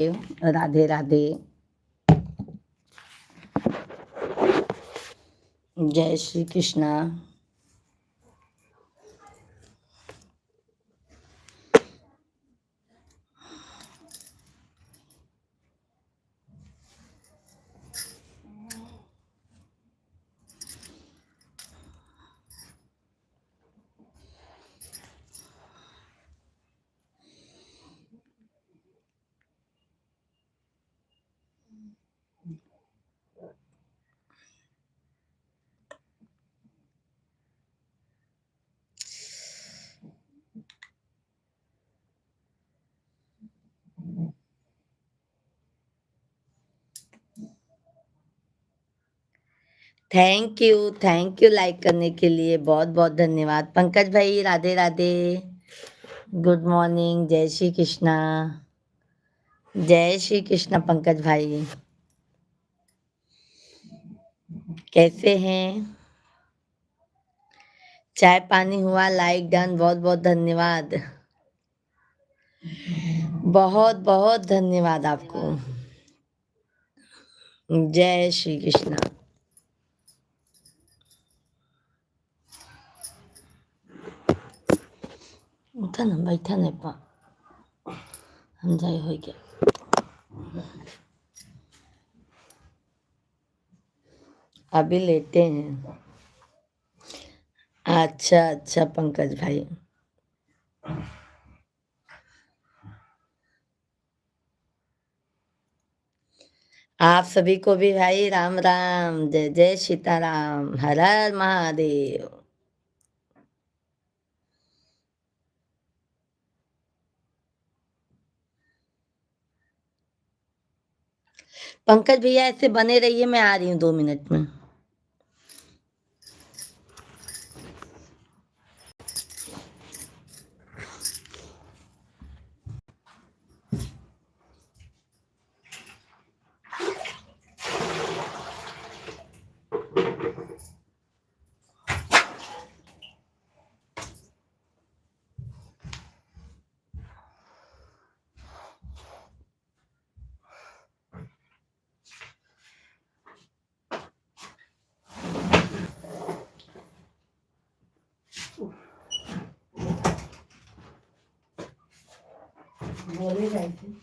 राधे राधे। जय Shri Krishna. Thank you like करने के लिए बहुत बहुत धन्यवाद। पंकज भाई राधे राधे। Good morning. जय श्री कृष्णा। जय श्री कृष्णा पंकज भाई, कैसे हैं? चाय पानी हुआ? लाइक डन, बहुत बहुत धन्यवाद। बहुत बहुत धन्यवाद आपको। जय श्री कृष्णा। उठा ना, बैठा नहीं पा हम जाए हो गया। अभी लेटे हैं। अच्छा अच्छा पंकज भाई, आप सभी को भी भाई राम राम, जय जय सीताराम, हर हर महादेव। पंकज भैया ऐसे बने रहिए, मैं आ रही हूँ 2 मिनट में। बोले जाइए।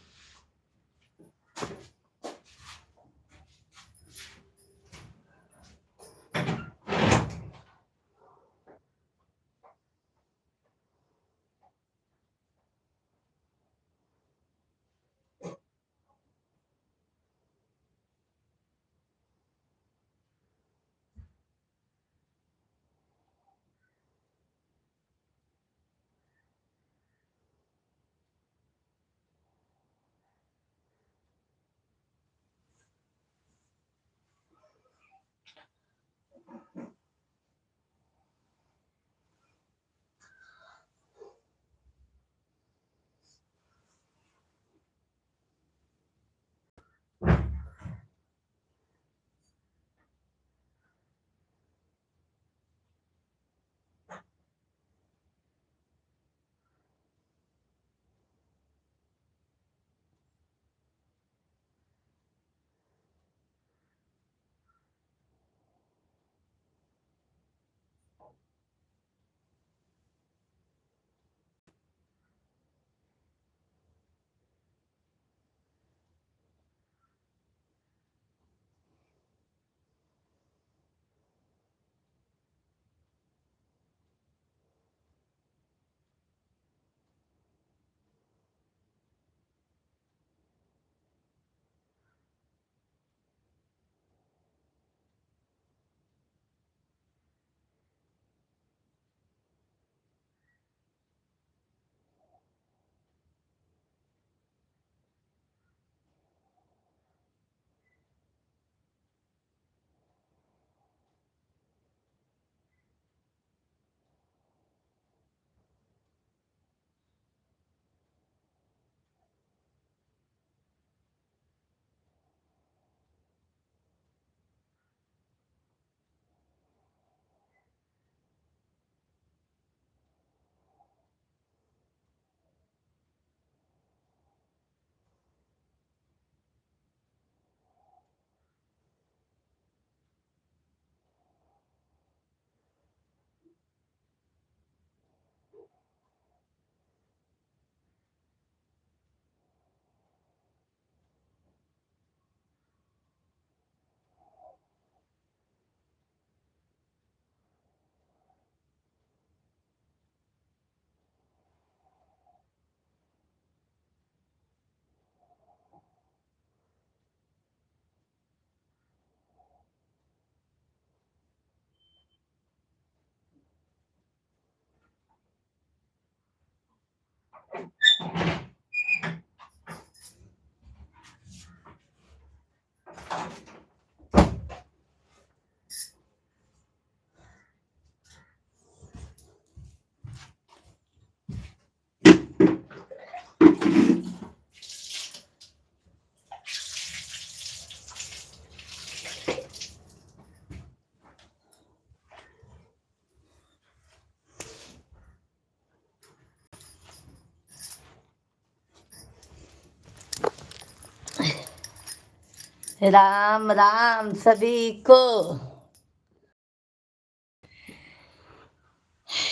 राम राम सभी को।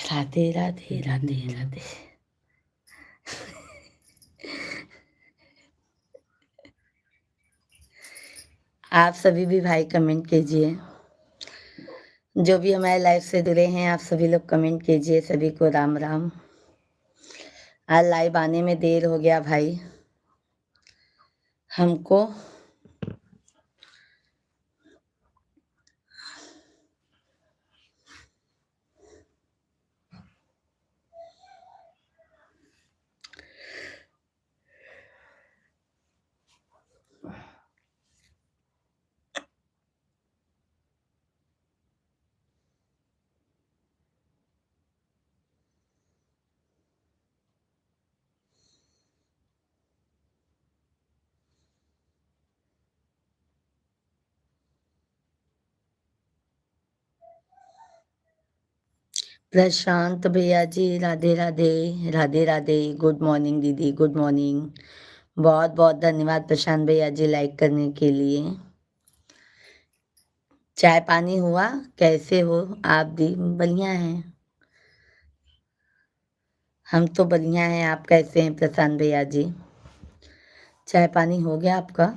राधे राधे राधे राधे। आप सभी भी भाई कमेंट कीजिए, जो भी हमारे लाइव से जुड़े हैं आप सभी लोग कमेंट कीजिए। सभी को राम राम। आज लाइव आने में देर हो गया भाई हमको। प्रशांत भैया जी राधे राधे राधे राधे। गुड मॉर्निंग दीदी, गुड मॉर्निंग। बहुत बहुत धन्यवाद प्रशांत भैया जी लाइक करने के लिए। चाय पानी हुआ? कैसे हो आप दी? बढ़िया हैं, हम तो बढ़िया हैं। आप कैसे हैं प्रशांत भैया जी? चाय पानी हो गया आपका?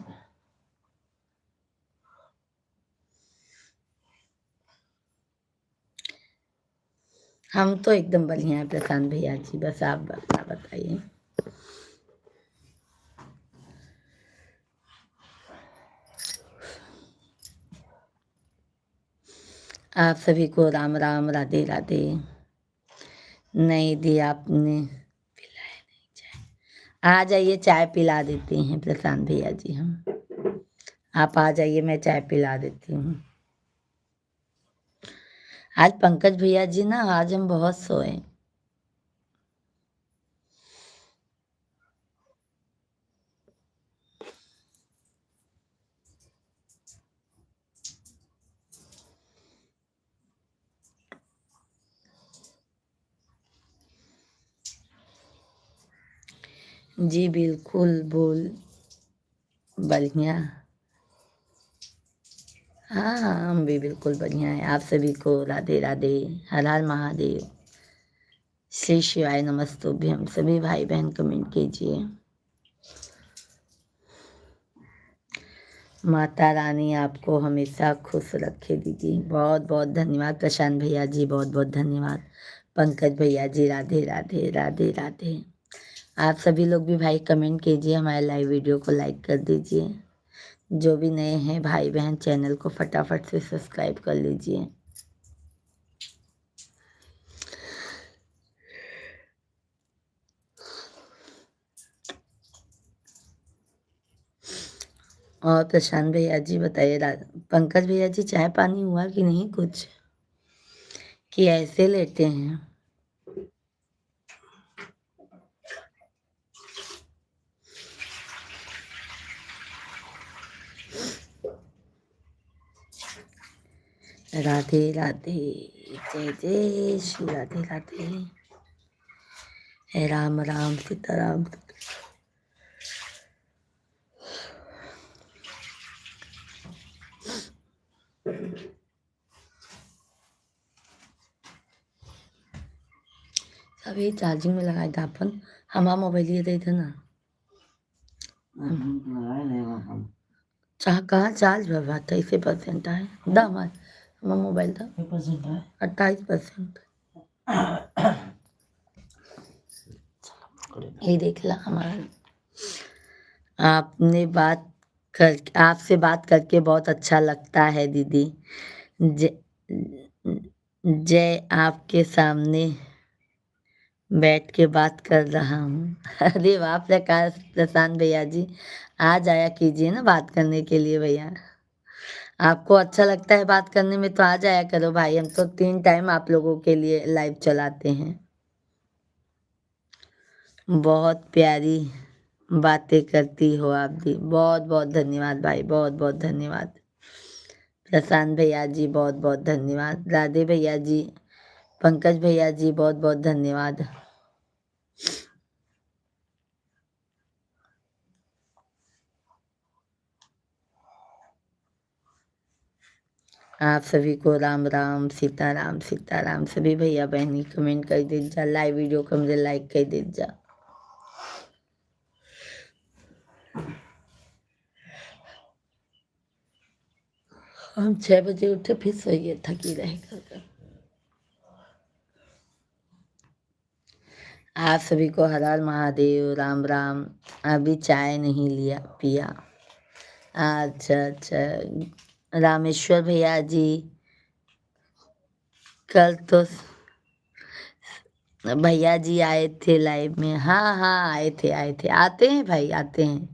हम तो एकदम बढ़िया हैं प्रशांत भैया जी, बस आप बताइए। आप सभी को राम राम राधे राधे। नहीं दी आपने, पिलाया नहीं चाय। आ जाइए चाय पिला देते हैं प्रशांत भैया जी हम। आप आ जाइए, मैं चाय पिला देती हूँ। आज पंकज भैया जी ना, आज हम बहुत सोए। जी बिल्कुल बोल बढ़िया। हाँ हाँ हम भी बिल्कुल बढ़िया हैं। आप सभी को राधे राधे, हर हर महादेव, श्री शिवाय नमस्तुभ्यम। सभी भाई बहन कमेंट कीजिए। माता रानी आपको हमेशा खुश रखे दीदी। बहुत बहुत धन्यवाद प्रशांत भैया जी, बहुत बहुत धन्यवाद। पंकज भैया जी राधे राधे राधे राधे। आप सभी लोग भी भाई कमेंट कीजिए, हमारे लाइव वीडियो को लाइक कर दीजिए। जो भी नए हैं भाई बहन चैनल को फटाफट से सब्सक्राइब कर लीजिए। और प्रशांत भैया जी बताइए, पंकज भैया जी चाय पानी हुआ कि नहीं कुछ, कि ऐसे लेते हैं? राधे राधे, जय जय श्री राधे राधे। राम राम सीताराम। अभी चार्जिंग में लगाया था अपन, हमारा मोबाइल ये दे थे ना। कहाँ चार्ज भरवा 23% है दाम, हमारा मोबाइल था 28%। ये देख ला हमारा। आपसे बात करके बहुत अच्छा लगता है दीदी। जय जय आपके सामने बैठ के बात कर रहा हूँ। अरे वाह प्रकाश प्रशांत भैया जी, आ जाया कीजिए ना बात करने के लिए भैया। आपको अच्छा लगता है बात करने में तो आ जाया करो भाई, हम तो 3 टाइम आप लोगों के लिए लाइव चलाते हैं। बहुत प्यारी बातें करती हो आप भी। बहुत बहुत धन्यवाद भाई, बहुत बहुत धन्यवाद। प्रशांत भैया जी बहुत बहुत धन्यवाद। राधे भैया जी, पंकज भैया जी बहुत बहुत धन्यवाद। आप सभी को राम राम, सीताराम सीताराम। सभी भैया बहनी कमेंट कर दीजिए, लाइव वीडियो को मुझे लाइक कर दीजिए। हम 6 बजे उठे, फिर सोइए, थकी रहे कर। आप सभी को हर हर महादेव, राम राम। अभी चाय नहीं लिया पिया। अच्छा अच्छा, रामेश्वर भैया जी, कल तो भैया जी आए थे लाइव में। हाँ हाँ, आए थे आते हैं भाई, आते हैं।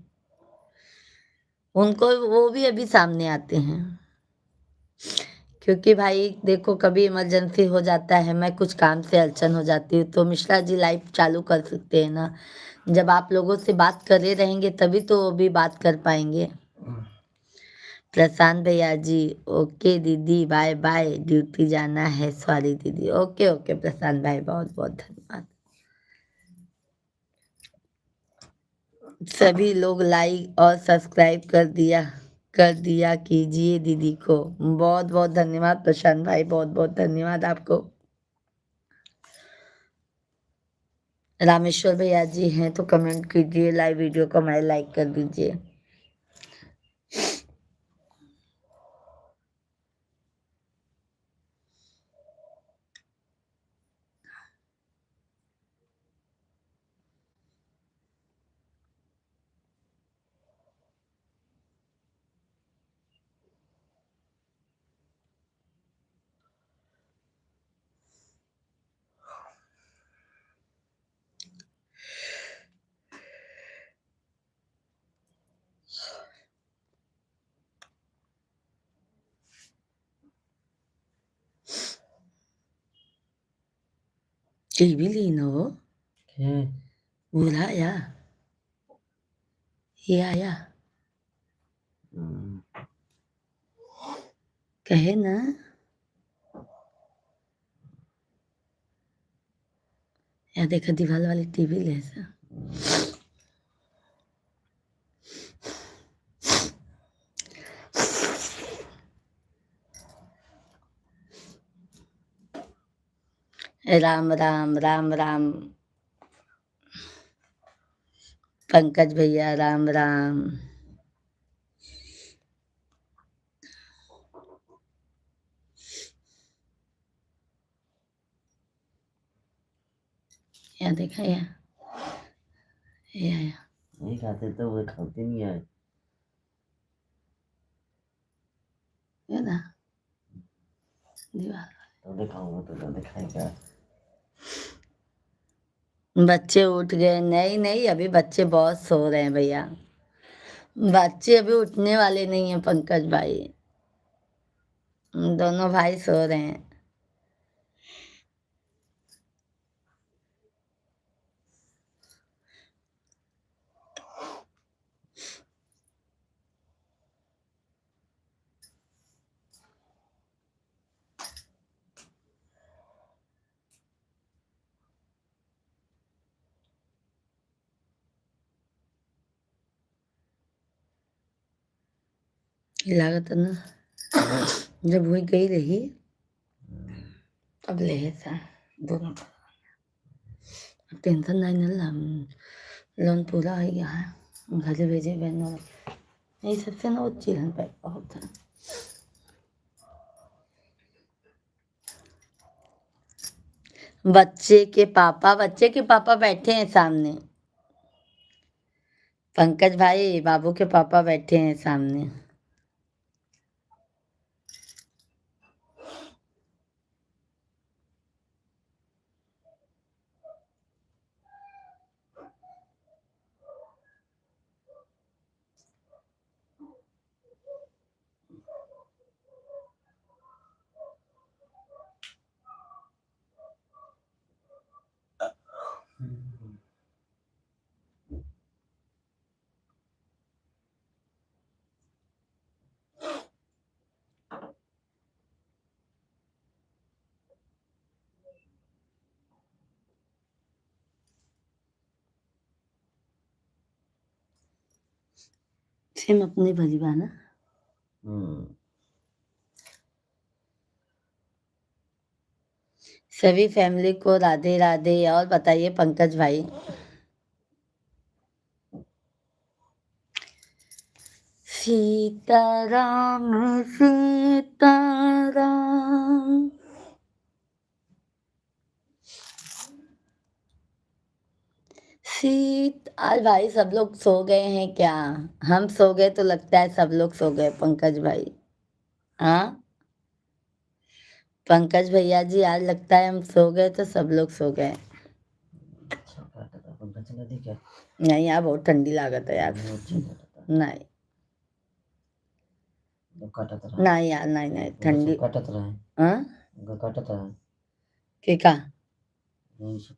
उनको वो भी अभी सामने आते हैं, क्योंकि भाई देखो कभी इमरजेंसी हो जाता है, मैं कुछ काम से अड़चन हो जाती हूँ, तो मिश्रा जी लाइव चालू कर सकते हैं ना। जब आप लोगों से बात करे रहेंगे तभी तो वो भी बात कर पाएंगे। प्रशांत भैया जी, ओके दीदी, बाय बाय, ड्यूटी जाना है, सॉरी दीदी। ओके ओके प्रशांत भाई, बहुत बहुत धन्यवाद। सभी लोग लाइक और सब्सक्राइब कर दिया कीजिए दीदी को। बहुत बहुत धन्यवाद प्रशांत भाई, बहुत बहुत धन्यवाद आपको। रामेश्वर भैया जी हैं तो कमेंट कीजिए, लाइव वीडियो को हमारे लाइक कर दीजिए। टीवी लीनो बोला या ये आया कहे ना। या देखा दीवार वाली टीवी ले सा। राम राम राम राम। पंकज भैया राम राम। या देखा या ये आया। नहीं खाते तो वो खाते नहीं आए, ये ना दीवार तो दिखाऊंगा तो दिखाएगा। बच्चे उठ गए? नहीं नहीं, अभी बच्चे बहुत सो रहे हैं भैया, बच्चे अभी उठने वाले नहीं हैं पंकज भाई, दोनों भाई सो रहे हैं। लागत ना जब हुई गई रही अब ले सा दोनों टेंशन नहीं ना, लोन पूरा हो गया है, घर भेजे बहनों, यही सबसे ना वो चिल्हन पे बहुत है। बच्चे के पापा बैठे हैं सामने, पंकज भाई बाबू के पापा बैठे हैं सामने। सेम अपनी भरी बाना। सभी फैमिली को राधे राधे। और बताइए पंकज भाई। सीताराम सीताराम। आज भाई सब लोग सो गए हैं क्या? हम सो गए तो लगता है सब लोग सो गए पंकज भाई। हाँ पंकज भैया जी, आज लगता है हम सो गए तो सब लोग सो गए। अच्छा काटा था पंखा चला दी क्या? नहीं यार, बहुत ठंडी लागत है यार। अच्छा काटा था नहीं तो काटा था नहीं यार, नहीं नहीं ठंडी। काटा था हाँ काटा था के का? नहीं सब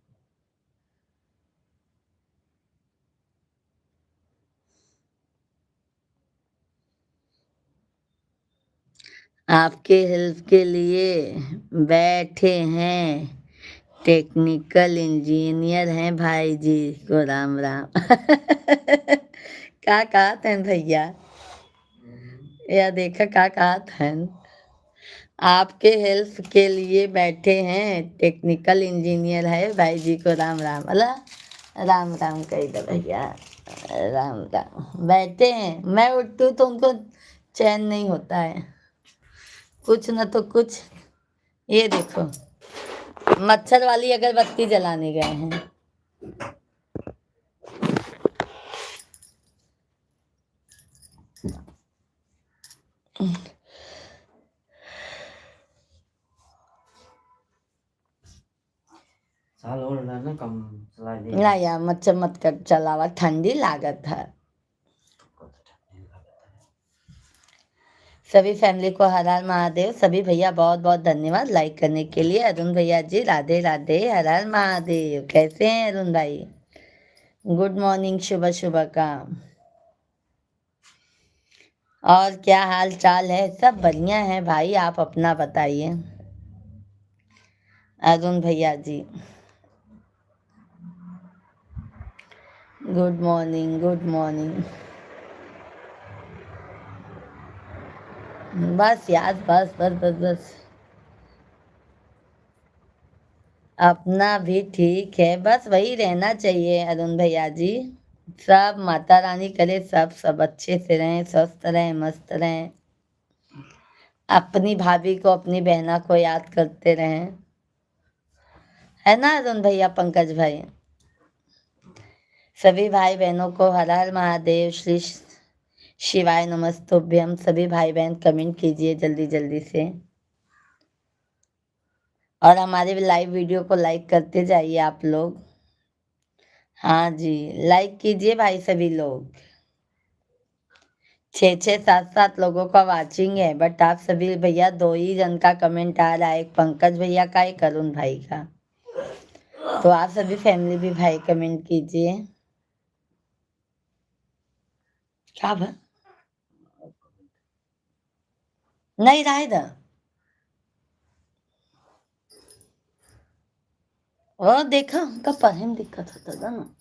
आपके हेल्प के लिए बैठे हैं, टेक्निकल इंजीनियर हैं भाई जी को राम राम। क्या कहा था भैया? या देखा क्या कहा था? आपके हेल्प के लिए बैठे हैं, टेक्निकल इंजीनियर है भाई जी को राम राम। अला राम राम कही दो भैया, राम राम। बैठे हैं, मैं उठती हूँ तो उनको चैन नहीं होता है, कुछ न तो कुछ। ये देखो, मच्छर वाली अगरबत्ती जलाने गए हैं। साल और ना कम चला दे ना यार, मच्छर मत कर चलावा, ठंडी लागत है। सभी फैमिली को हर हर महादेव। सभी भैया बहुत बहुत धन्यवाद लाइक करने के लिए। अरुण भैया जी राधे राधे, हर हर महादेव। कैसे हैं अरुण भाई? गुड मॉर्निंग, सुबह सुबह का। और क्या हाल चाल है? सब बढ़िया है भाई, आप अपना बताइए अरुण भैया ji. Good morning, good morning. बस यार, बस बस बस बस। अपना भी ठीक है, बस वही रहना चाहिए अरुण भैया जी। सब माता रानी करे, सब अच्छे से रहें, स्वस्थ रहें, मस्त रहें। अपनी भाभी को, अपनी बहना को याद करते रहें, है ना अरुण भैया, पंकज भाई। सभी भाई बहनों को हर हर महादेव, श्री शिवाय नमस्तुभ्यम। सभी भाई बहन कमेंट कीजिए जल्दी जल्दी से, और हमारे लाइव वीडियो को लाइक करते जाइए आप लोग। हाँ जी, लाइक कीजिए भाई सभी लोग। 6-6 7-7 लोगों का वाचिंग है, बट आप सभी भैया 2 ही जन का कमेंट आ रहा है, एक पंकज भैया का, एक अरुण भाई का। तो आप सभी फैमिली भी भाई कमेंट कीजिए। क्या नहीं रहा इधर? वो देखा उनका पहन दिक्कत होता था ना,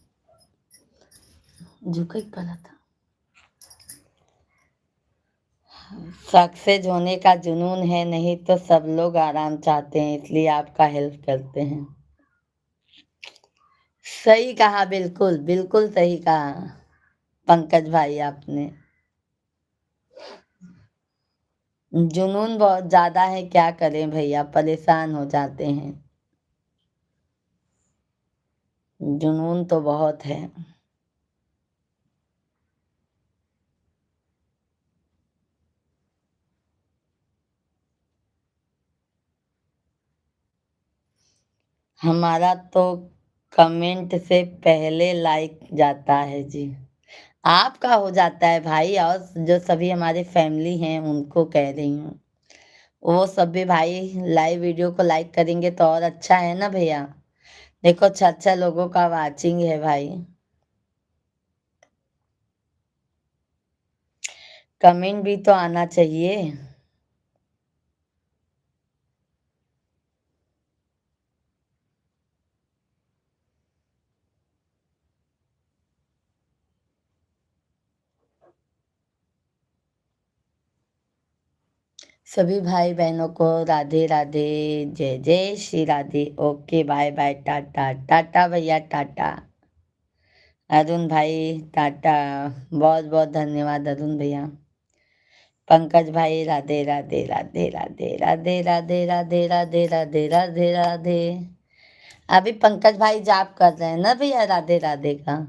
झुक ही पड़ा था। सक्सेस होने का जुनून है, नहीं तो सब लोग आराम चाहते हैं, इसलिए आपका हेल्प करते हैं। सही कहा, बिल्कुल बिल्कुल सही कहा पंकज भाई आपने। जुनून बहुत ज्यादा है, क्या करें भैया, परेशान हो जाते हैं। जुनून तो बहुत है। हमारा तो कमेंट से पहले लाइक जाता है जी। आपका हो जाता है भाई, और जो सभी हमारे फैमिली हैं उनको कह रही हूँ, वो सभी भाई लाइव वीडियो को लाइक करेंगे तो और अच्छा है ना भैया। देखो 6-6 लोगों का वाचिंग है भाई। कमेंट भी तो आना चाहिए। सभी भाई बहनों को राधे राधे, जय जय Shri Radhe. Okay, bye bye, tata tata भैया, टाटा। अरुण भाई टाटा, बहुत बहुत धन्यवाद अरुण भैया। पंकज भाई राधे राधे राधे राधे राधे राधे राधे राधे राधे राधे राधे। अभी पंकज भाई जाप कर रहे हैं ना भैया, राधे राधे का।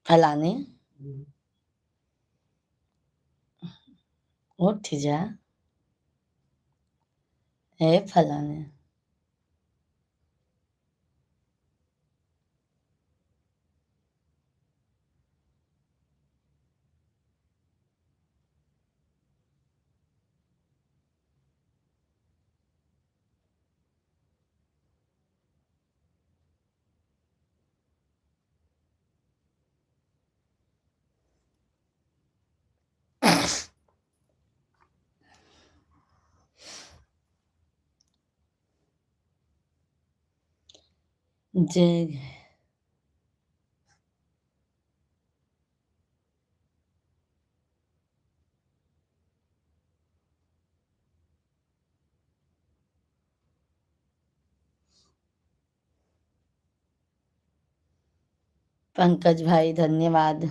फलाने उठ जा, हे फलाने। जय पंकज भाई, धन्यवाद।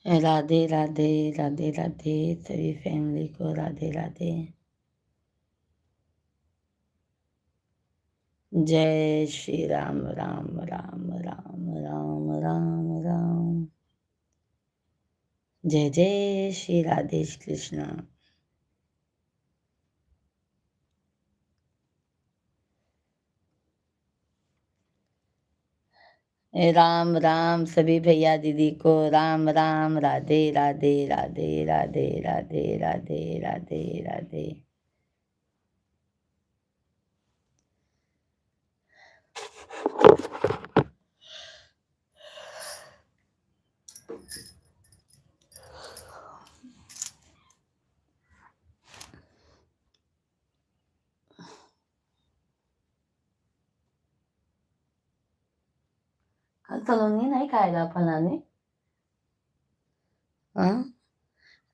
राधे राधे राधे राधे, सभी फैमिली को राधे राधे। जय श्री राम राम राम राम राम राम राम। जय जय श्री राधे कृष्ण। राम राम सभी भैया दीदी को राम राम, राधे राधे राधे राधे राधे राधे राधे राधे। कल सलोनी नहीं खाएगा फलाने। हाँ,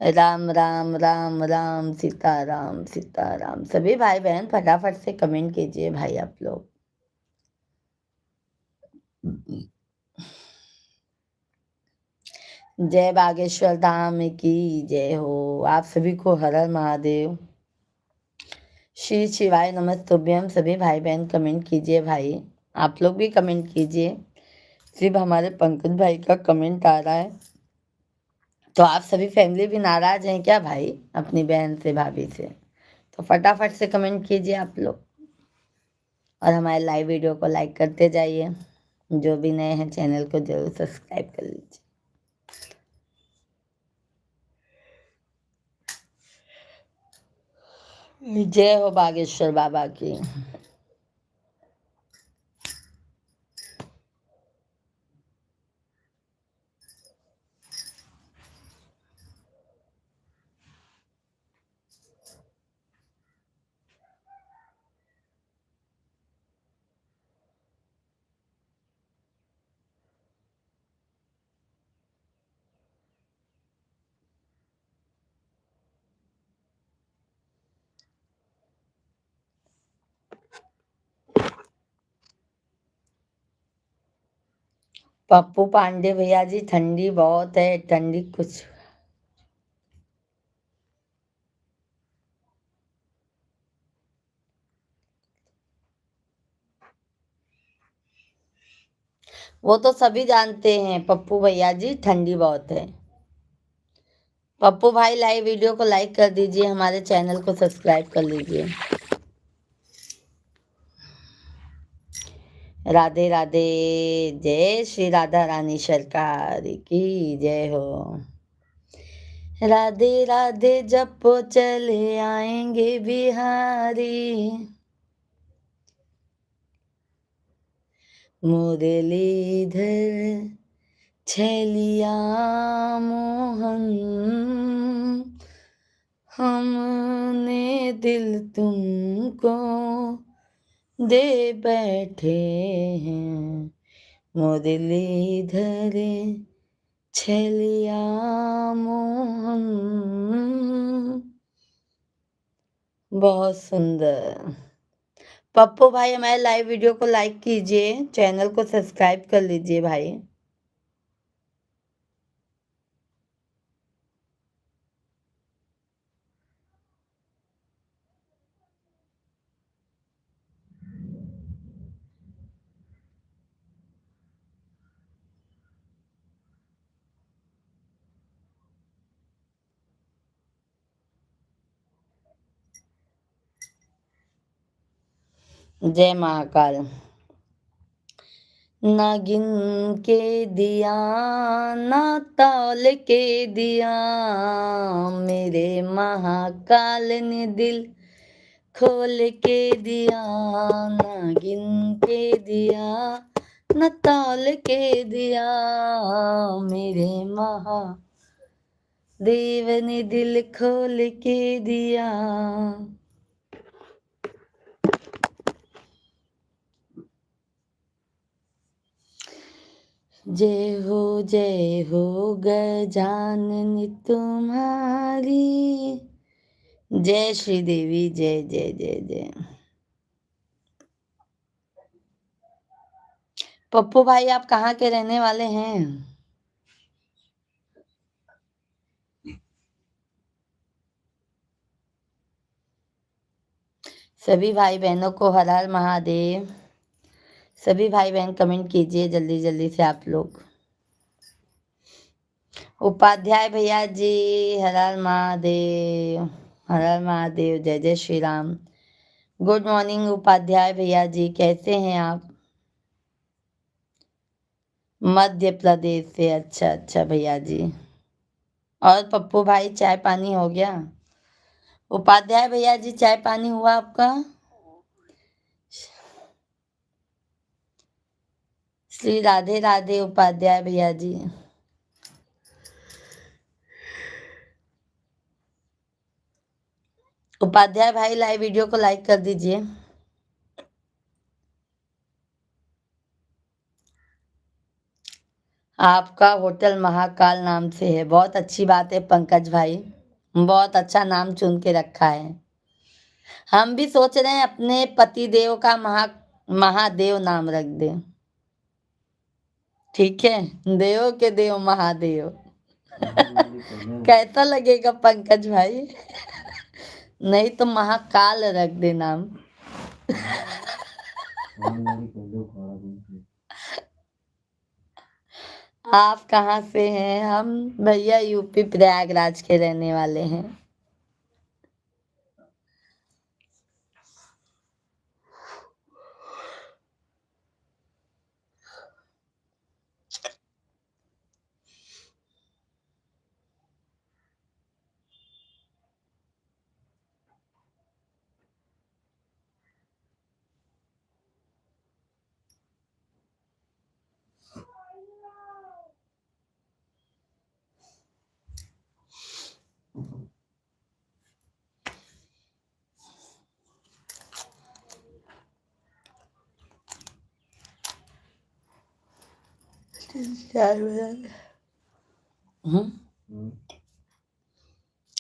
राम राम राम राम, सीताराम सीताराम। सभी भाई बहन फटाफट से कमेंट कीजिए भाई आप लोग। जय बागेश्वर धाम की जय हो। आप सभी को हर हर महादेव, श्री शिवाय नमस्तुभ्यम। सभी भाई बहन कमेंट कीजिए भाई, आप लोग भी कमेंट कीजिए। सिर्फ हमारे पंकज भाई का कमेंट आ रहा है, तो आप सभी फैमिली भी नाराज हैं क्या भाई अपनी बहन से, भाभी से? तो फटाफट से कमेंट कीजिए आप लोग, और हमारे लाइव वीडियो को लाइक करते जाइए। जो भी नए हैं चैनल को जरूर सब्सक्राइब कर लीजिए। जय हो बागेश्वर बाबा की। पप्पू पांडे भैया जी, ठंडी बहुत है, ठंडी कुछ। वो तो सभी जानते हैं पप्पू भैया जी, ठंडी बहुत है। पप्पू भाई लाइव वीडियो को लाइक कर दीजिए, हमारे चैनल को सब्सक्राइब कर लीजिए। राधे राधे, जय श्री राधा रानी सरकार की जय हो। राधे राधे जपो चले आएंगे बिहारी, मुरलीधर छैलिया मोहन, हमने दिल तुमको दे बैठे हैं। मुरलीधर छैलिया मोहन। बहुत सुंदर। पप्पू भाई हमारे लाइव वीडियो को लाइक कीजिए, चैनल को सब्सक्राइब कर लीजिए भाई। जय महाकाल। ना गिन के दिया ना तौल के दिया, मेरे महाकाल ने दिल खोल के दिया। ना गिन के दिया न तौल के दिया, मेरे महादेव ने दिल खोल के दिया। जय हो गजानन तुम्हारी। जय श्री देवी, जय जय जय जय। पप्पू भाई आप कहाँ के रहने वाले हैं? सभी भाई बहनों को हर हर महादेव। सभी भाई बहन कमेंट कीजिए जल्दी जल्दी से आप लोग। उपाध्याय भैया जी हर हर महादेव, हर हर महादेव, जय जय श्री राम। गुड मॉर्निंग उपाध्याय भैया जी, कैसे हैं आप? मध्य प्रदेश से, अच्छा अच्छा भैया जी। और पप्पू भाई चाय पानी हो गया? उपाध्याय भैया जी चाय पानी हुआ आपका? श्री राधे राधे उपाध्याय भैया जी। उपाध्याय भाई लाइव वीडियो को लाइक कर दीजिए। आपका होटल महाकाल नाम से है, बहुत अच्छी बात है पंकज भाई, बहुत अच्छा नाम चुन के रखा है। हम भी सोच रहे हैं अपने पति देव का महादेव नाम रख दें। ठीक है, देव के देव महादेव। कैसा लगेगा पंकज भाई? नहीं तो महाकाल रख दे नाम। आप कहाँ से हैं? हम भैया यूपी प्रयागराज के रहने वाले हैं।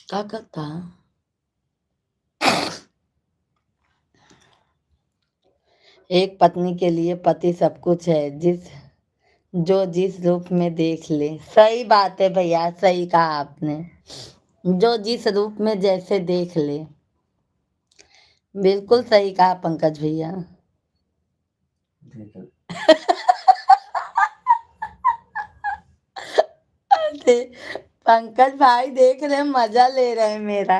क्या करता? एक पत्नी के लिए पति सब कुछ है, जो जिस रूप में देख ले। सही बात है भैया, सही कहा आपने, जो जिस रूप में जैसे देख ले। बिल्कुल सही कहा पंकज भैया। पंकज भाई देख रहे, मजा ले रहे हैं मेरा।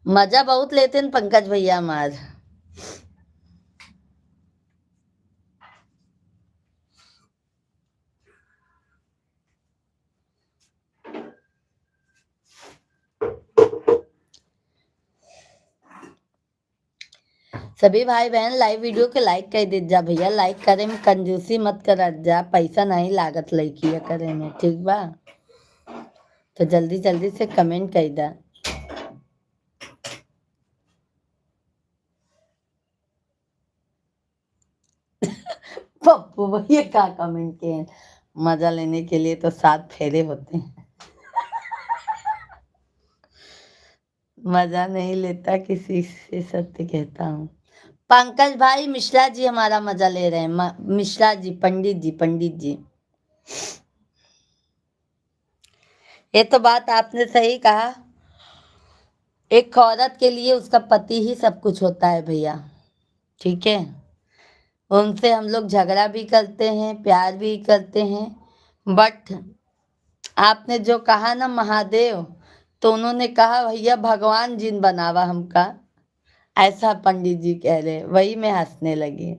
मजा बहुत लेते हैं पंकज भैया हमार। सभी भाई बहन लाइव वीडियो के लाइक कर दे जा भैया, लाइक करे में कंजूसी मत कर जा, पैसा नहीं लागत लइकिया करे में, ठीक बा। तो जल्दी जल्दी से कमेंट कर दा। पप्पू भैया का कमेंट के, मजा लेने के लिए तो 7 फेरे होते हैं। मजा नहीं लेता किसी से, सत्य कहता हूँ। पंकज भाई मिश्रा जी हमारा मजा ले रहे हैं, मिश्रा जी, पंडित जी, पंडित जी। ये तो बात आपने सही कहा, एक औरत के लिए उसका पति ही सब कुछ होता है भैया, ठीक है। उनसे हम लोग झगड़ा भी करते हैं, प्यार भी करते हैं, बट आपने जो कहा ना महादेव, तो उन्होंने कहा भैया भगवान जिन बनावा हमका, ऐसा पंडित जी कह रहे, वही मैं हंसने लगी।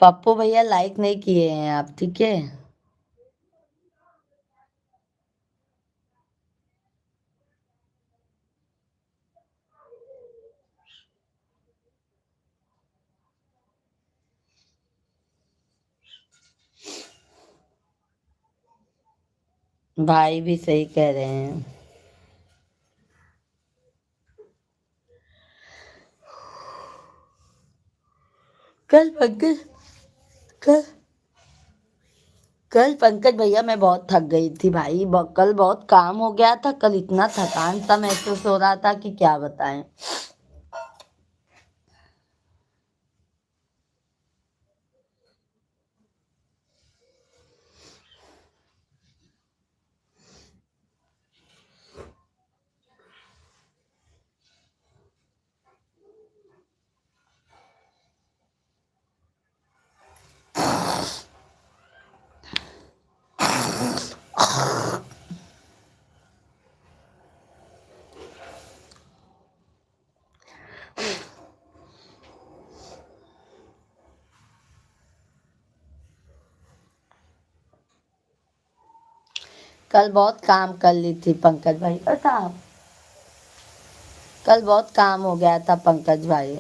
पप्पू भैया लाइक नहीं किए हैं आप, ठीक है। भाई भी सही कह रहे हैं। कल पंकज कल कल पंकज भैया मैं बहुत थक गई थी भाई, कल बहुत काम हो गया था, कल इतना थकान सा महसूस हो रहा था कि क्या बताएं। कल बहुत काम कर ली थी पंकज भाई साहब, कल बहुत काम हो गया था पंकज भाई।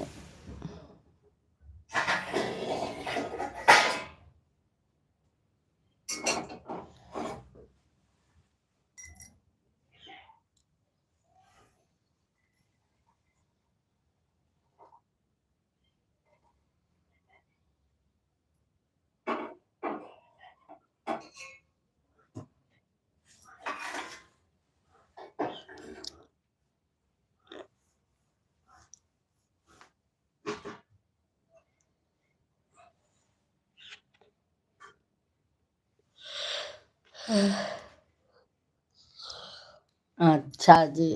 अच्छा जी,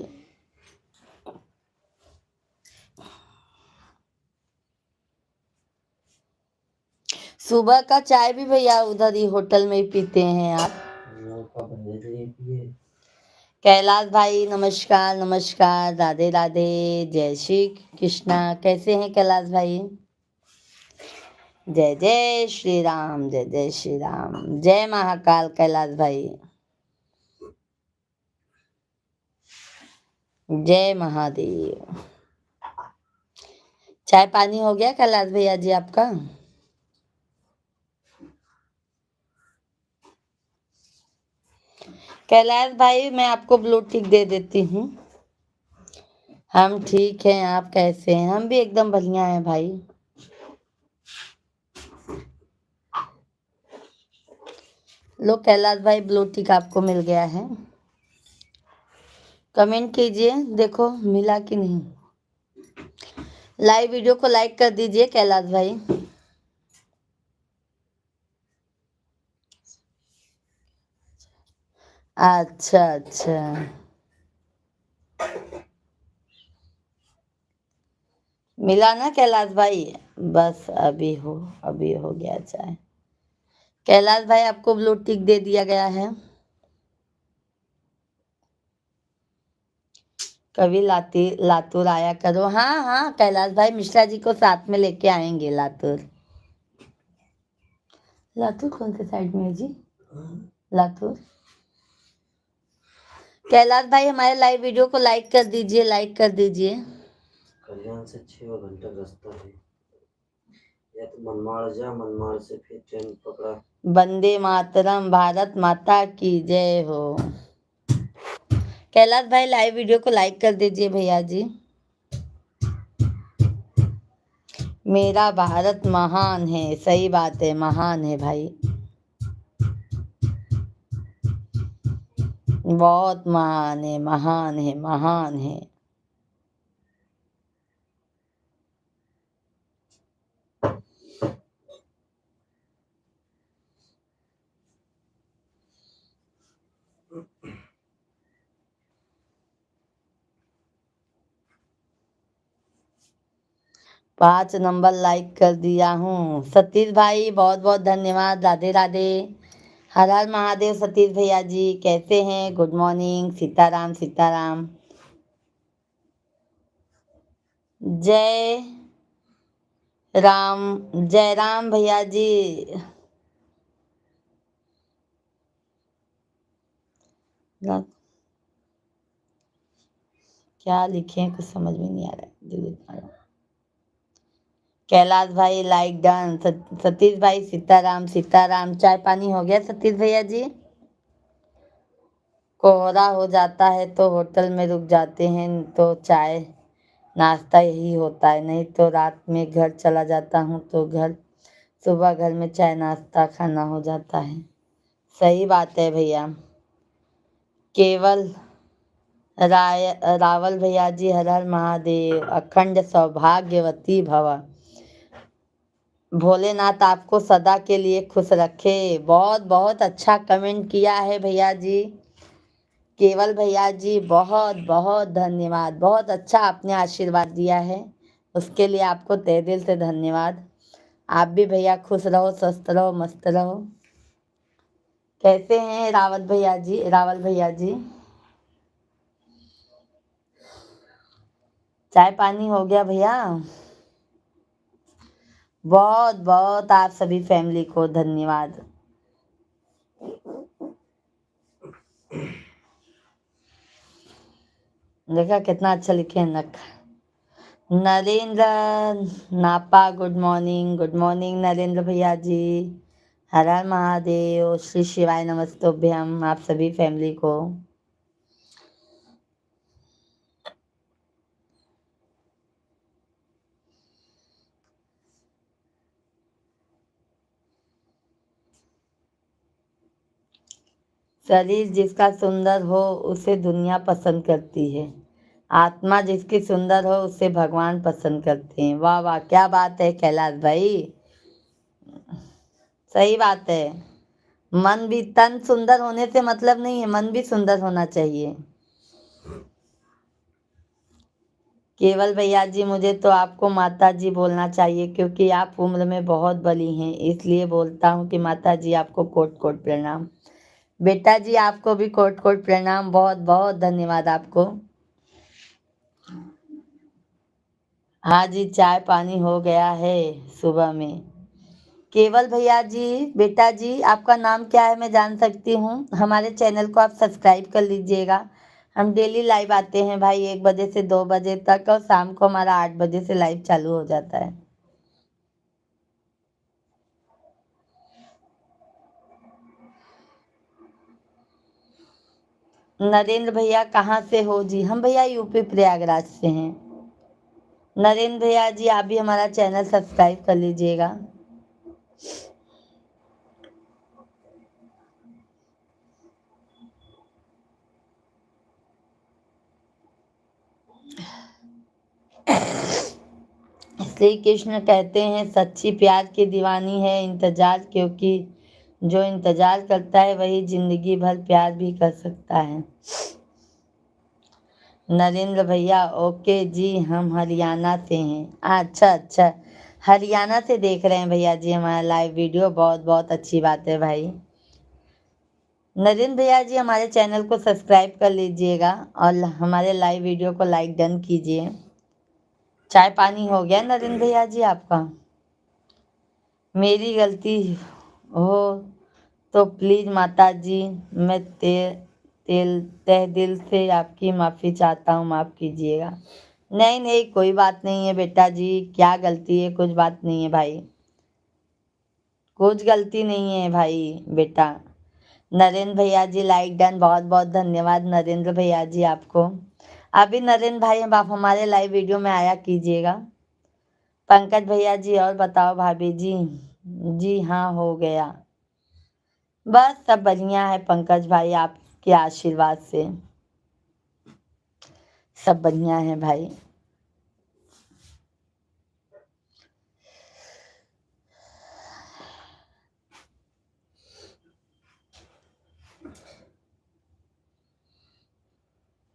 सुबह का चाय भी भैया उधर ही होटल में ही पीते हैं आप। कैलाश भाई नमस्कार, नमस्कार, राधे राधे, जय श्री कृष्णा, कैसे हैं कैलाश भाई? जय जय श्री राम, जय जय श्री राम, जय महाकाल कैलाश भाई, जय महादेव। चाय पानी हो गया कैलाश भैया जी आपका? कैलाश भाई मैं आपको ब्लू टिक दे देती हूँ। हम ठीक हैं, आप कैसे हैं? हम भी एकदम बढ़िया हैं भाई। लो कैलाश भाई ब्लू टिक आपको मिल गया है, कमेंट कीजिए, देखो मिला कि नहीं। लाइव वीडियो को लाइक कर दीजिए कैलाश भाई। अच्छा अच्छा, मिला ना कैलाश भाई? बस अभी हो गया चाय। कैलाश भाई आपको ब्लू टिक दे दिया गया है। कभी लातूर आया करो। हाँ हाँ कैलाश भाई, मिश्रा जी को साथ में लेके आएंगे लातूर। लातूर कौन से साइड में है जी? लातूर कैलाश भाई हमारे लाइव वीडियो को लाइक कर दीजिए, लाइक कर दीजिए। कल्याण से 6 घंटा रास्ता है, या तो मनमाड़ जा, मनमाड़ से फिर ट्रेन पकड़ा। वंदे मातरम, भारत माता की जय हो। कैलाश भाई लाइव वीडियो को लाइक कर दीजिए भैया जी। मेरा भारत महान है, सही बात है, महान है भाई, बहुत महान है, महान है, महान है। पाँच नंबर लाइक कर दिया हूँ। सतीश भाई बहुत बहुत धन्यवाद, राधे राधे, हर हर महादेव। सतीश भैया जी कैसे हैं? Good morning, Sitaram Sitaram. जय राम, जय राम भैया जी। क्या लिखे कुछ समझ में नहीं आ रहा है, डिलीट मारो। कैलाश भाई लाइक डन। सतीश भाई सीताराम सीताराम। चाय पानी हो गया सतीश भैया जी? कोहरा हो जाता है तो होटल में रुक जाते हैं, तो चाय नाश्ता यही होता है, नहीं तो रात में घर चला जाता हूँ तो सुबह घर में चाय नाश्ता खाना हो जाता है। सही बात है भैया। केवल रावल भैया जी हर हर महादेव, अखंड सौभाग्यवती भव। भोलेनाथ आपको सदा के लिए खुश रखे। बहुत बहुत अच्छा कमेंट किया है भैया जी। केवल भैया जी बहुत बहुत धन्यवाद, बहुत अच्छा आपने आशीर्वाद दिया है, उसके लिए आपको तहे दिल से धन्यवाद। आप भी भैया खुश रहो, स्वस्थ रहो, मस्त रहो। कैसे हैं रावत भैया जी, रावल भैया जी? चाय पानी हो गया भैया? बहुत बहुत आप सभी फैमिली को धन्यवाद। देखा कितना अच्छा लिखे हैं नख। नरेंद्र नापा, गुड मॉर्निंग नरेंद्र भैया जी। हर हर महादेव, श्री शिवाय नमस्तोभ्यम आप सभी फैमिली को। शरीर जिसका सुंदर हो उसे दुनिया पसंद करती है, आत्मा जिसकी सुंदर हो उसे भगवान पसंद करते हैं। वाह वाह, क्या बात है कैलाश भाई, सही बात है। मन भी, तन सुंदर होने से मतलब नहीं है, मन भी सुंदर होना चाहिए। केवल भैया जी मुझे तो आपको माता जी बोलना चाहिए, क्योंकि आप उम्र में बहुत बड़ी हैं, इसलिए बोलता हूँ कि माता जी आपको कोट कोट प्रणाम। बेटा जी आपको भी कोट कोट प्रणाम, बहुत बहुत धन्यवाद आपको। हाँ जी, चाय पानी हो गया है सुबह में। केवल भैया जी, बेटा जी आपका नाम क्या है, मैं जान सकती हूँ? हमारे चैनल को आप सब्सक्राइब कर लीजिएगा। हम डेली लाइव आते हैं भाई, 1 बजे से 2 बजे तक, और शाम को हमारा 8 बजे से लाइव चालू हो जाता है। नरेंद्र भैया कहाँ से हो जी? हम भैया यूपी प्रयागराज से हैं। नरेंद्र भैया जी आप भी हमारा चैनल सब्सक्राइब कर लीजिएगा। श्री कृष्ण कहते हैं सच्ची प्यार की दीवानी है इंतजार, क्योंकि जो इंतजार करता है वही जिंदगी भर प्यार भी कर सकता है। नरेंद्र भैया ओके जी, हम हरियाणा से हैं। अच्छा अच्छा, हरियाणा से देख रहे हैं भैया जी हमारा लाइव वीडियो, बहुत बहुत अच्छी बात है भाई। नरेंद्र भैया जी हमारे चैनल को सब्सक्राइब कर लीजिएगा और हमारे लाइव वीडियो को लाइक डन कीजिए। चाय पानी हो गया नरेंद्र भैया जी आपका? मेरी गलती हो तो प्लीज़ माता जी, मैं तहे दिल से आपकी माफ़ी चाहता हूँ, माफ़ कीजिएगा। नहीं नहीं, कोई बात नहीं है बेटा जी, क्या गलती है, कुछ बात नहीं है भाई, कुछ गलती नहीं है भाई बेटा। नरेंद्र भैया जी लाइक डन, बहुत बहुत धन्यवाद नरेंद्र भैया जी आपको। अभी नरेंद्र भाई अब आप हमारे लाइव वीडियो में आया कीजिएगा। पंकज भैया जी और बताओ भाभी जी। जी हाँ, हो गया। बस सब बढ़िया है पंकज भाई, आपके आशीर्वाद से सब बढ़िया है भाई।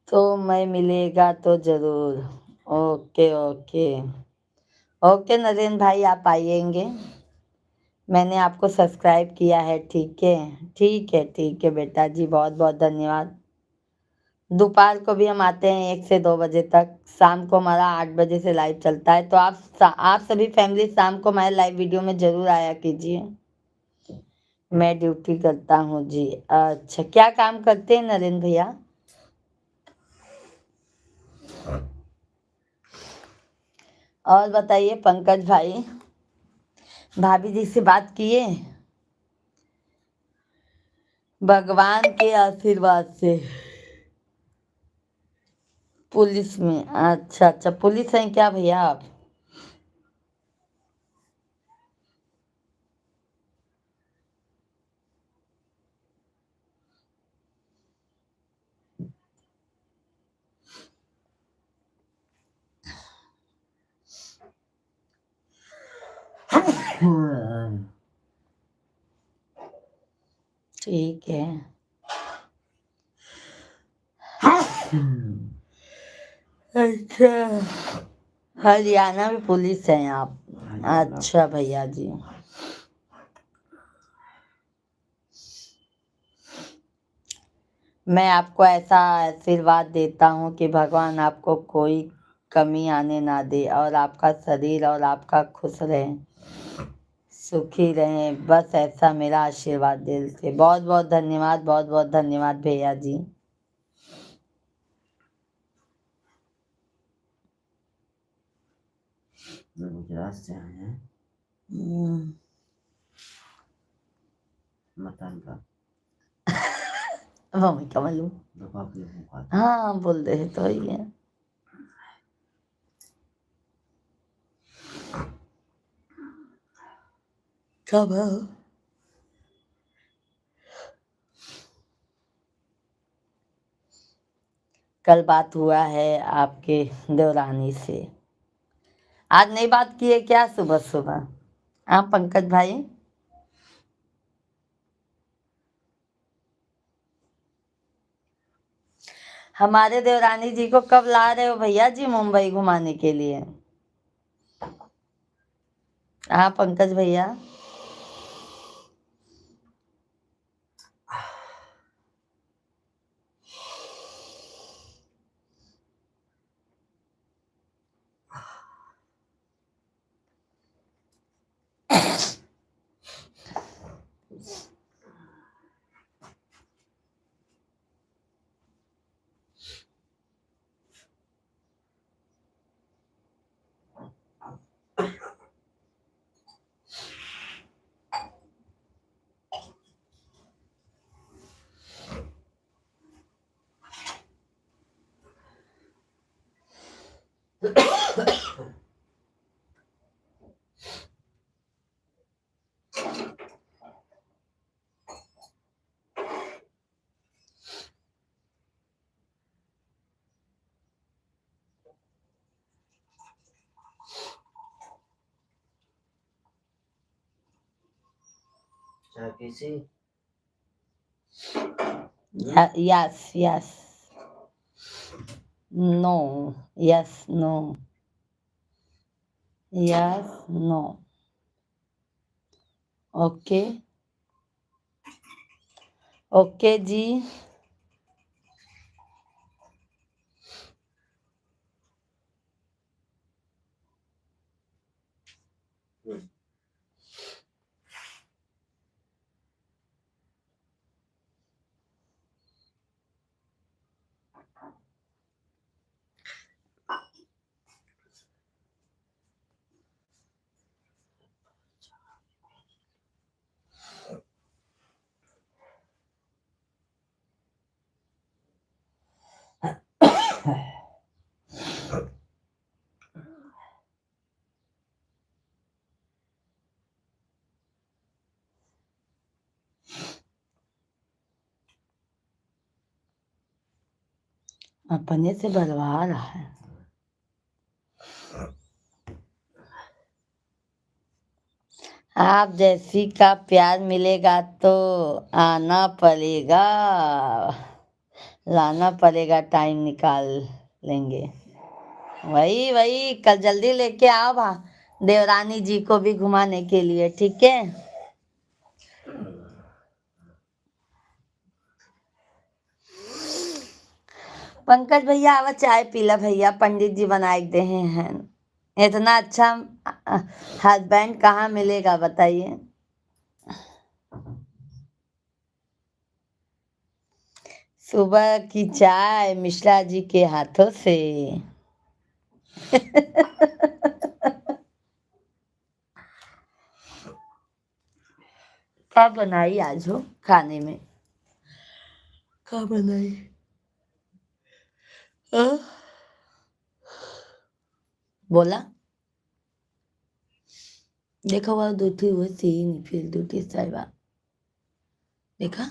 तो मैं मिलेगा तो जरूर। ओके ओके ओके नरेंद्र भाई, आप आइएंगे, मैंने आपको सब्सक्राइब किया है, ठीक है ठीक है ठीक है बेटा जी, बहुत बहुत धन्यवाद। दोपहर को भी हम आते हैं 1 से 2 बजे तक, शाम को हमारा 8 बजे से लाइव चलता है, तो आप सभी फैमिली शाम को हमारे लाइव वीडियो में जरूर आया कीजिए। मैं ड्यूटी करता हूँ जी। अच्छा, क्या काम करते हैं नरेंद्र भैया? और बताइए पंकज भाई, भाभी जी से बात किए? भगवान के आशीर्वाद से पुलिस में। अच्छा अच्छा, पुलिस हैं क्या भैया आप? ठीक है। अच्छा, हरियाणा में पुलिस हैं आप? अच्छा भैया जी, मैं आपको ऐसा आशीर्वाद देता हूँ कि भगवान आपको कोई कमी आने ना दे, और आपका शरीर और आपका खुश रहे, सुखी रहें, बस ऐसा मेरा आशीर्वाद दिल से। बहुत बहुत धन्यवाद, बहुत बहुत धन्यवाद भैया जी। गुजरात से आए हैं मतन का। मम्मी का मालूम। हाँ बोल रहे तो ही है। कब? कल बात हुआ है आपके देवरानी से? आज नहीं बात किए क्या सुबह सुबह? हाँ पंकज भाई, हमारे देवरानी जी को कब ला रहे हो भैया जी मुंबई घुमाने के लिए? हाँ पंकज भैया, चाय पीसी? Yes yes, no, yes no, yes no, okay okay जी। अपने से बलवा रहा है। आप जैसी का प्यार मिलेगा तो आना पड़ेगा, लाना पड़ेगा, टाइम निकाल लेंगे। वही वही कल जल्दी लेके आओ देवरानी जी को भी घुमाने के लिए, ठीक है। पंकज भैया आवा चाय पीला भैया, पंडित जी बनाए दे हैं। इतना अच्छा हस्बैंड कहाँ मिलेगा बताइए। सुबह की चाय मिश्रा जी के हाथों से। क्या बनाई आज हो खाने में? क्या बनाई? बोला देखा हुआ दूठी हुई सीन फिर दूठी साहिबा देखा।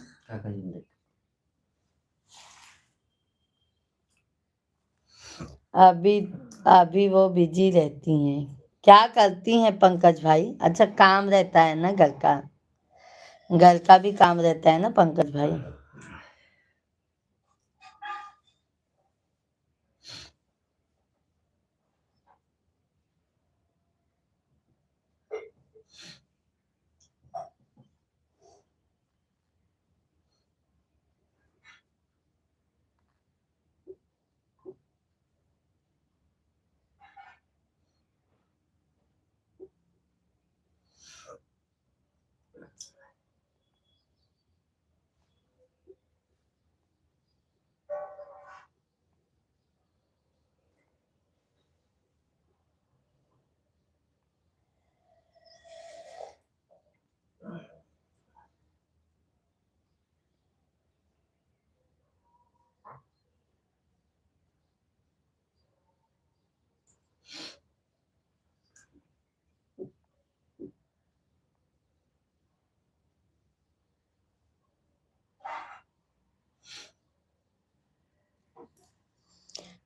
अभी अभी वो बिजी रहती हैं। क्या करती हैं पंकज भाई? अच्छा काम रहता है ना घर का, घर का भी काम रहता है ना पंकज भाई।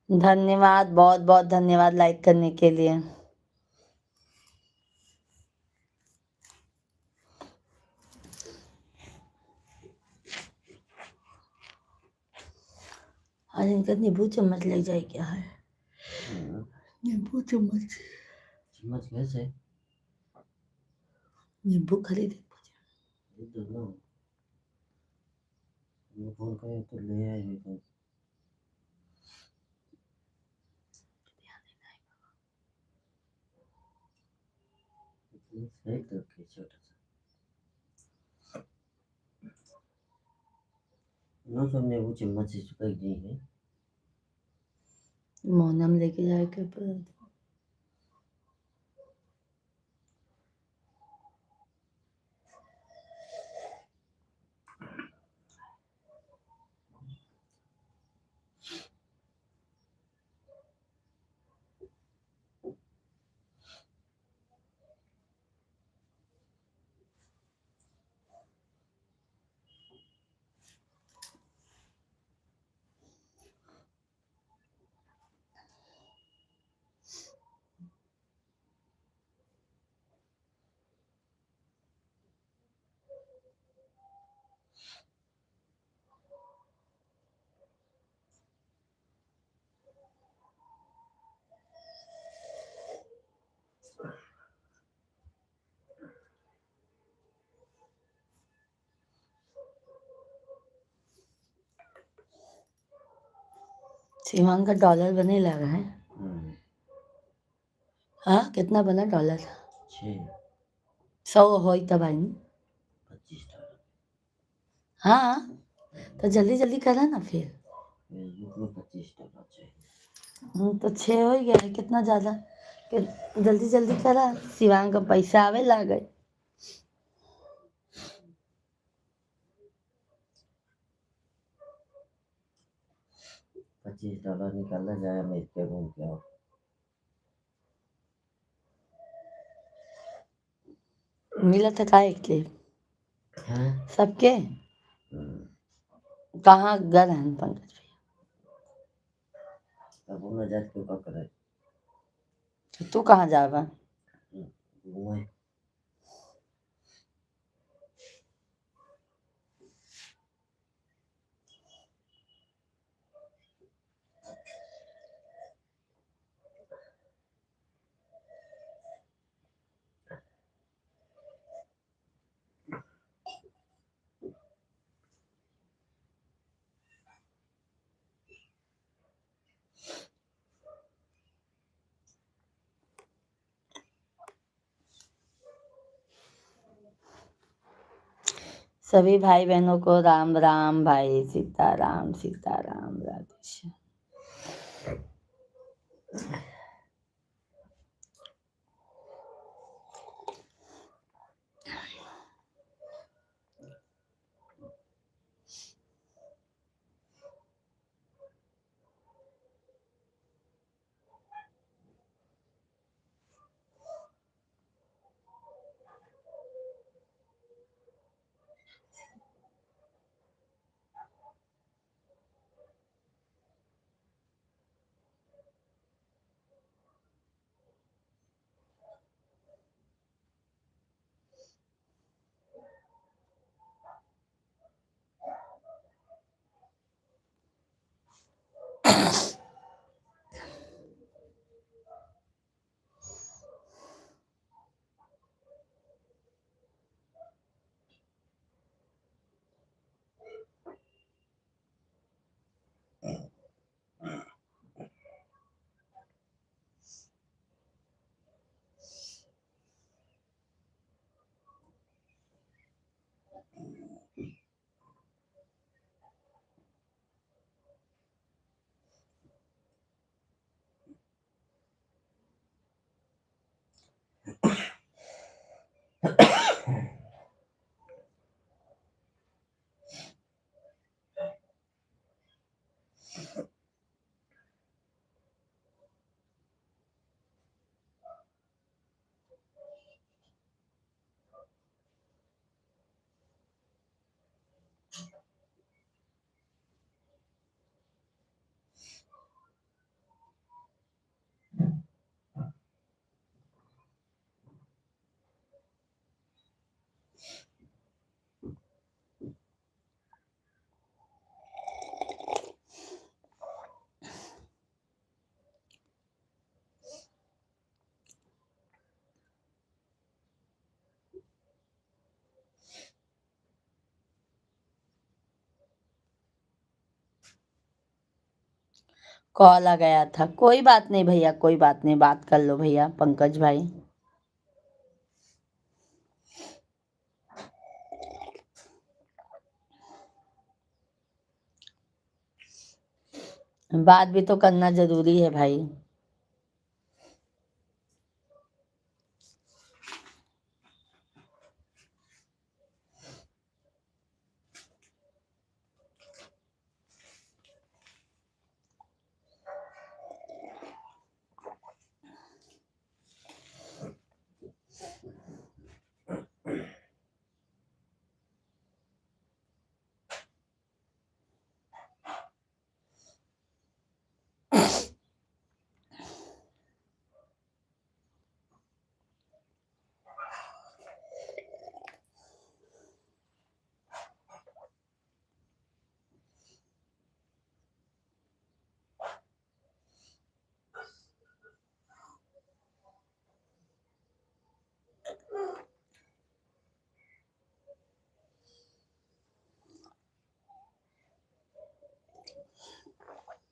धन्यवाद, बहुत बहुत धन्यवाद लाइक करने के लिए। आज इनका नींबू चम्मच ले जाए क्या है? नींबू चम्मच चम्मच कैसे? नींबू खरीदे दोनों फोन करे तो ले आएगा। एक रखे छोटा सा ना, सबने वो चम्मच से चुका दी है। मोनम लेके जाए के पर शिवांग का डॉलर बने लगा है। हाँ कितना बना डॉलर? 100 हो तब आई। $25। हाँ तो जल्दी जल्दी करा ना फिर। फेसबुक में $25 चाहिए। तो 6 हो गया है, कितना ज्यादा जल्दी जल्दी करा। शिवांग का पैसा आवे ला गए। $25 निकालना जाए अमेरिका घूम के आओ। मिला था का एक के सबके। कहाँ घर हैं पंकज भैया? तब वो न जात क्यों का करे तो तू कहाँ जावा? घूमे सभी भाई बहनों को राम राम भाई, सीताराम सीताराम, राधे श्याम। कॉल आ गया था, कोई बात नहीं भैया, कोई बात नहीं, बात कर लो भैया पंकज भाई। बात भी तो करना जरूरी है भाई।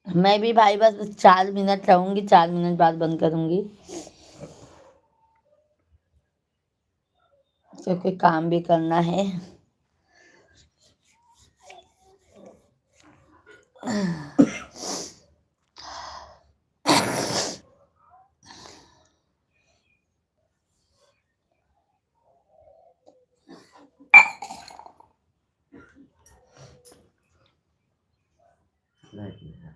मैं भी भाई बस 4 मिनट रहूंगी, 4 मिनट बाद बंद करूंगी, क्योंकि काम भी करना है। लाइट में है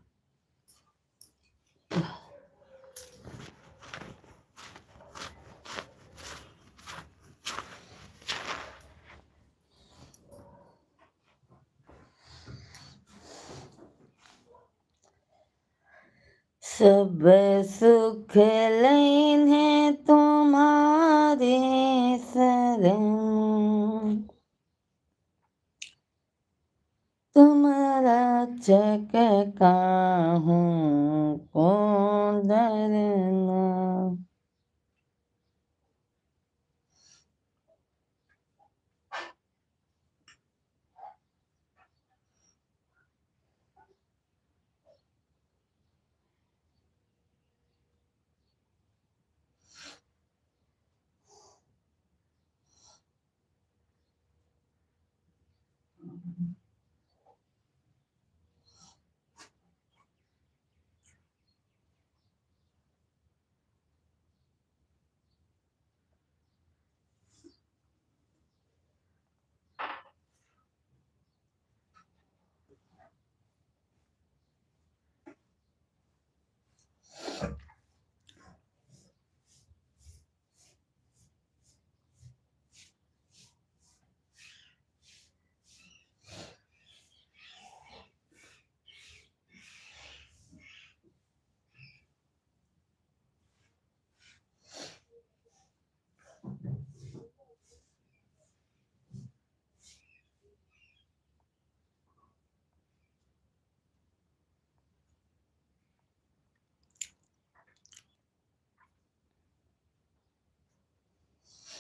सब सुख लेने तुम्हारे शरण, तुम रक्षक काहू को डरना।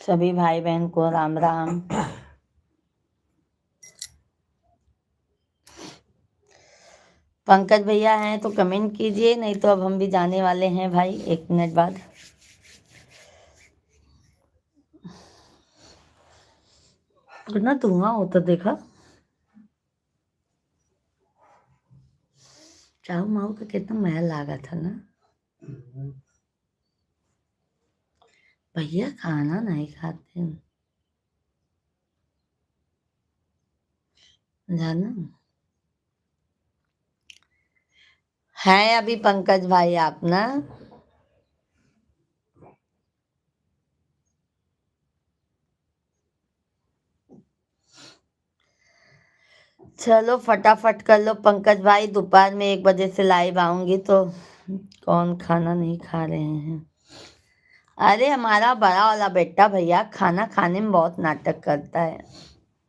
सभी भाई बहन को राम राम। पंकज भैया हैं तो कमेंट कीजिए, नहीं तो अब हम भी जाने वाले हैं भाई 1 मिनट बाद। कितना धुआं होता देखा, चाहू माहू का कितना महल लागा था ना। भैया खाना नहीं खाते जाना है अभी पंकज भाई आप ना। चलो फटाफट कर लो पंकज भाई, दोपहर में 1 बजे से लाइव आऊंगी तो कौन खाना नहीं खा रहे हैं। अरे हमारा बड़ा वाला बेटा भैया खाना खाने में बहुत नाटक करता है,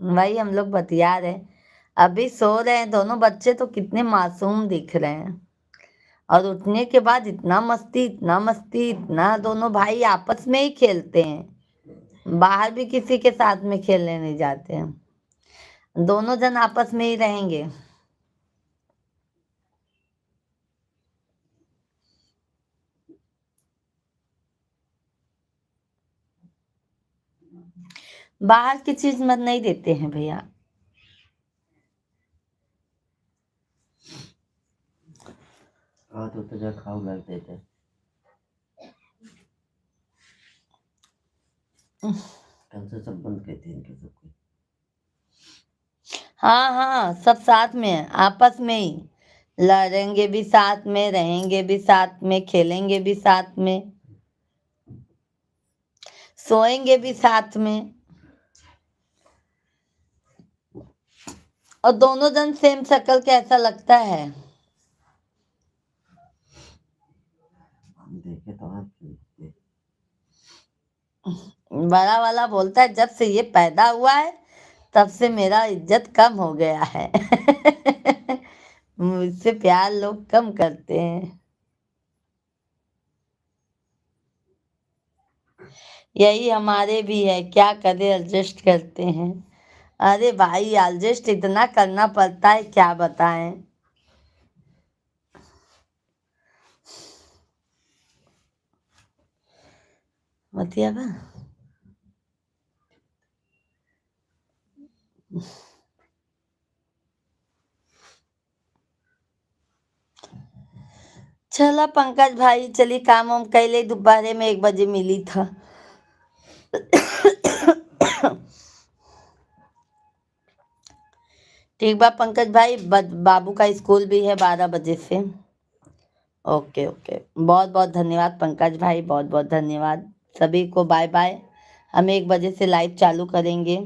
वही हम लोग बतिया रहे। अभी सो रहे हैं दोनों बच्चे तो कितने मासूम दिख रहे हैं, और उठने के बाद इतना मस्ती इतना मस्ती इतना, दोनों भाई आपस में ही खेलते हैं, बाहर भी किसी के साथ में खेलने नहीं जाते हैं, दोनों जन आपस में ही रहेंगे। बाहर की चीज मत नहीं देते हैं भैया। तो जा खाओ लग देते। कल से सब बंद कहते हैं इनके सबको। हाँ हाँ सब साथ में है, आपस में ही लड़ेंगे भी साथ में, रहेंगे भी साथ में, खेलेंगे भी साथ में, सोएंगे भी साथ में, और दोनों जन सेम शक्ल कैसा लगता है देखे तो आप बड़ा वाला बोलता है जब से ये पैदा हुआ है तब से मेरा इज्जत कम हो गया है मुझसे प्यार लोग कम करते हैं। यही हमारे भी है, क्या करें एडजस्ट करते हैं। अरे भाई एडजस्ट इतना करना पड़ता है क्या बताएं। मतलब चला पंकज भाई चलिए काम वाम कैले, दोपहर में 1 बजे मिली था ठीक बा पंकज भाई, बाबू का स्कूल भी है 12 बजे से। ओके ओके, बहुत बहुत धन्यवाद पंकज भाई, बहुत बहुत धन्यवाद सभी को, बाय बाय। हम 1 बजे से लाइव चालू करेंगे।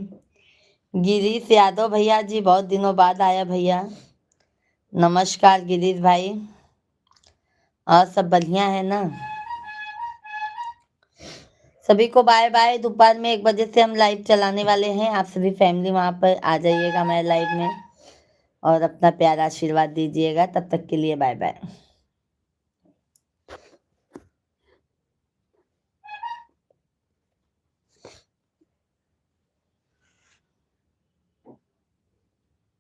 गिरीश यादव भैया जी बहुत दिनों बाद आया भैया, नमस्कार गिरीश भाई। और सब बढ़िया है ना? सभी को बाय बाय। दोपहर में 1 बजे से हम लाइव चलाने वाले हैं। आप सभी फैमिली वहाँ पर आ जाइएगा मेरे लाइव में और अपना प्यारा आशीर्वाद दीजिएगा। तब तक के लिए बाय बाय।